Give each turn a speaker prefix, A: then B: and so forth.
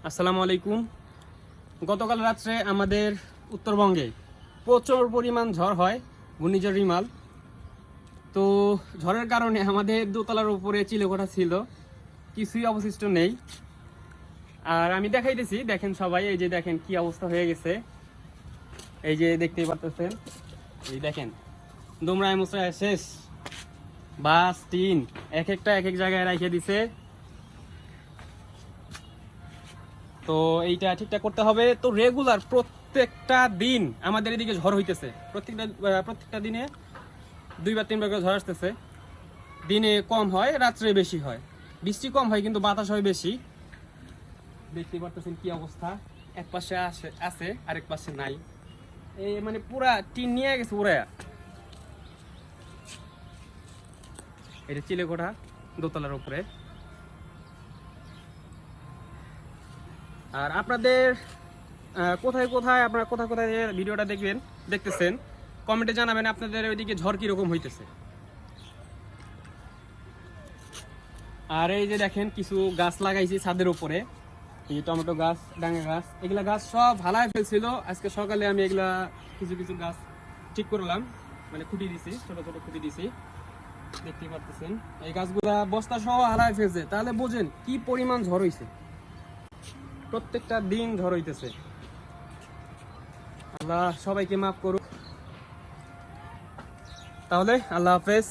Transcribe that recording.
A: আসসালামু আলাইকুম। গতকাল রাত্রে আমাদের উত্তরবঙ্গে প্রচুর পরিমাণ ঝড় হয়, ঘূর্ণিঝড় রিমাল। তো ঝড়ের কারণে আমাদের দোতলার উপরে চিলেকোঠা ছিল, কিছুই অবশিষ্ট নেই। আর আমি দেখাইতেছি, দেখেন সবাই, এই যে দেখেন কি অবস্থা হয়ে গেছে। এই যে দেখতেই পাচ্ছেন, এই দেখেন দুমড়ায় মুচড়ায় শেষ। বাস টিন এক একটা এক এক জায়গায় রেখে দিছে। তো এইটা ঠিকঠাক করতে হবে। তো রেগুলার প্রত্যেকটা দিন আমাদের এদিকে ঝড় হইতেছে, প্রত্যেকটা দিনে 2-3 বার করে ঝড় আসতেছে। দিনে কম হয়, রাত্রে বেশি হয়। বৃষ্টি কম হয় কিন্তু বাতাস হয় বেশি। দেখতে পারতেছেন কি অবস্থা, এক পাশে আছে আরেক পাশে নাই। এই মানে পুরা টিন নিয়ে গেছে উড়াইয়া। এটা চিলেকোঠা দোতলার উপরে। আর আপনাদের কোথায় কোথায় আপনারা কোথায় কোথায় ভিডিওটা দেখতেছেন কমেন্টে জানাবেন আপনাদের ওইদিকে ঝড় কিরকম হইতেছে। আর এই যে দেখেন কিছু গাছ লাগাইছি ছাদের উপরে, এই টমেটো গাছ, ডাঙ্গা গাছ, এগুলা গাছ সব হালায় ফেলছিল। আজকে সকালে আমি এগুলা কিছু কিছু গাছ ঠিক করলাম, মানে খুঁটি দিছি, ছোট ছোট খুঁটি দিছি। দেখতে পাচ্ছেন এই গাছগুলা বস্তা সহ হালায় ফেলছে। তাহলে বোঝেন কি পরিমাণ ঝড় হইছে, প্রত্যেকটা দিন ঝড় হইতেছে। আল্লাহ সবাইকে মাফ করুক। তাহলে আল্লাহ হাফেজ।